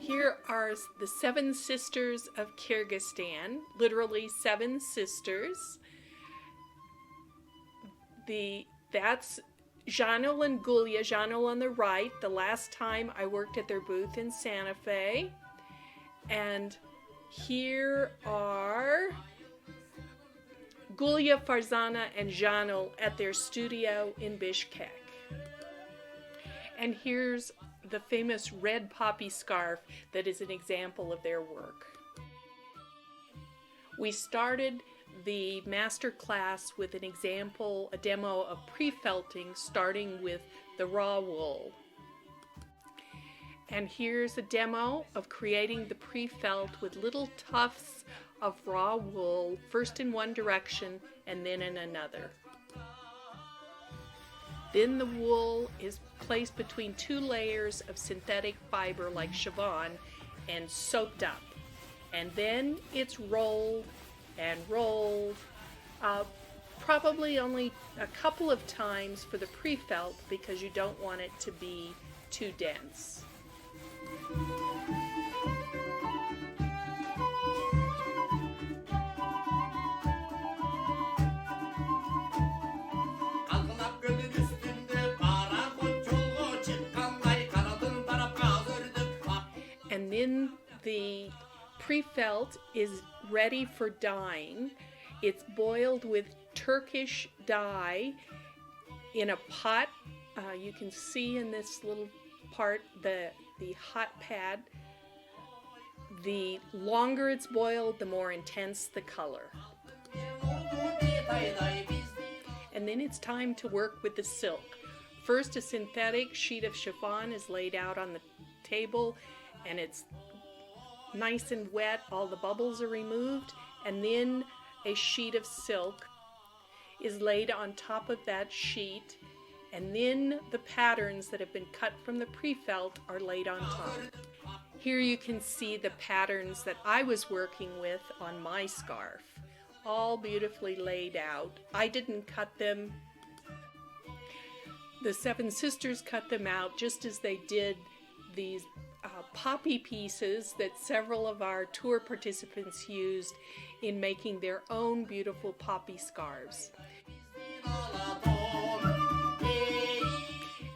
Here are the 7 sisters of Kyrgyzstan, literally 7 sisters. That's Janul and Gulya. Janul on the right, the last time I worked at their booth in Santa Fe. And here are Gulya, Farzana, and Janul at their studio in Bishkek. And here's the famous red poppy scarf that is an example of their work. We started the master class with an example, a demo of pre-felting, starting with the raw wool. And here's a demo of creating the pre-felt with little tufts of raw wool, first in one direction and then in another. Then the wool is placed between 2 layers of synthetic fiber like chiffon and soaked up. And then it's rolled and rolled, probably only a couple of times for the pre-felt because you don't want it to be too dense. And then the pre-felt is ready for dyeing. It's boiled with Turkish dye in a pot. You can see in this little part the hot pad. The longer it's boiled, the more intense the color. And then it's time to work with the silk. First, a synthetic sheet of chiffon is laid out on the table, and it's nice and wet, all the bubbles are removed, and then a sheet of silk is laid on top of that sheet, and then the patterns that have been cut from the pre-felt are laid on top. Here you can see the patterns that I was working with on my scarf, all beautifully laid out. I didn't cut them. The 7 sisters cut them out just as they did these poppy pieces that several of our tour participants used in making their own beautiful poppy scarves.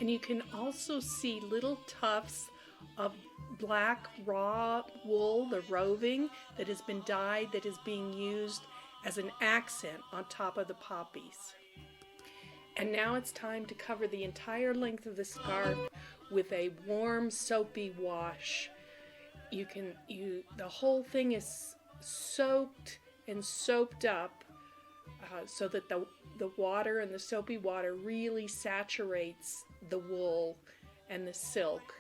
And you can also see little tufts of black raw wool, the roving, that has been dyed, that is being used as an accent on top of the poppies. And now it's time to cover the entire length of the scarf with a warm soapy wash. The whole thing is soaked and soaped up so that the water and the soapy water really saturates the wool and the silk.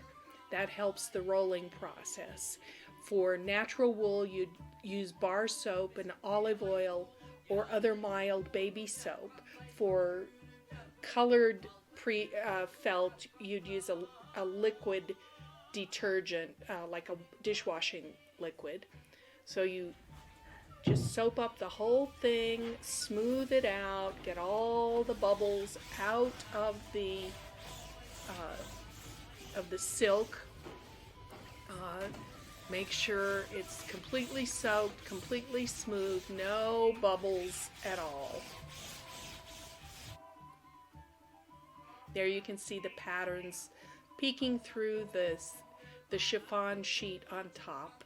That helps the rolling process. For natural wool, you'd use bar soap and olive oil or other mild baby soap. For colored felt, you'd use a liquid detergent, like a dishwashing liquid. So you just soap up the whole thing, smooth it out, get all the bubbles out of the silk. Make sure it's completely soaked, completely smooth, no bubbles at all. There you can see the patterns peeking through the chiffon sheet on top.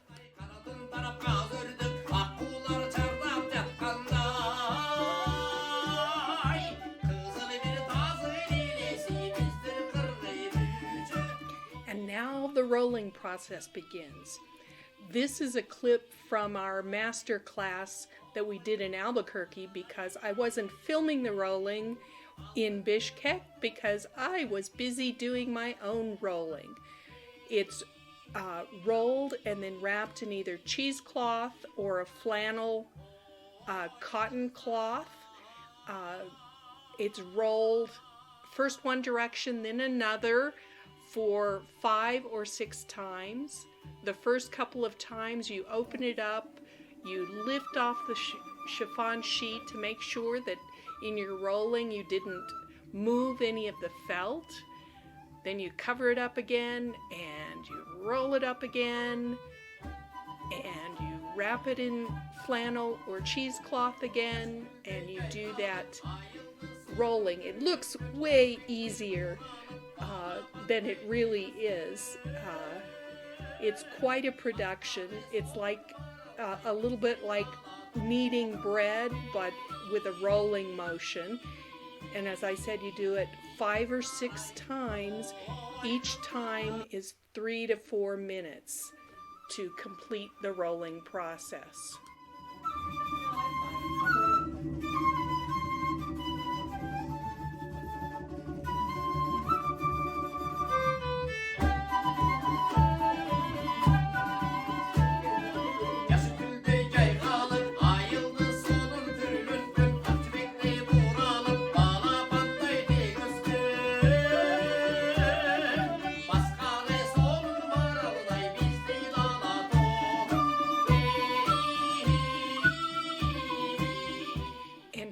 And now the rolling process begins. This is a clip from our master class that we did in Albuquerque because I wasn't filming the rolling in Bishkek because I was busy doing my own rolling. It's rolled and then wrapped in either cheesecloth or a flannel cotton cloth. It's rolled first one direction, then another for 5 or 6 times. The first couple of times you open it up, you lift off the chiffon sheet to make sure that in your rolling you didn't move any of the felt. Then you cover it up again and and you roll it up again, and you wrap it in flannel or cheesecloth again, and you do that rolling. It looks way easier than it really is. It's quite a production. It's like a little bit like kneading bread, but with a rolling motion. And as I said, you do it 5 or 6 times. Each time is 3 to 4 minutes to complete the rolling process.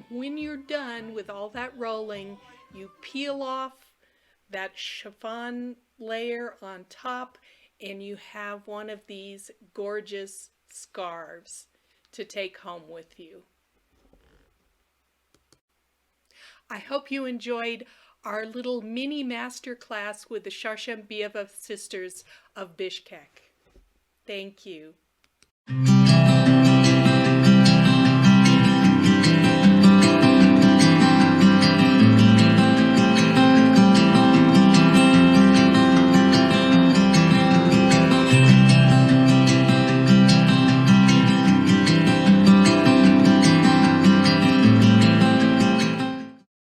When you're done with all that rolling, you peel off that chiffon layer on top, and you have one of these gorgeous scarves to take home with you. I hope you enjoyed our little mini master class with the Sharshambieva sisters of Bishkek. Thank you.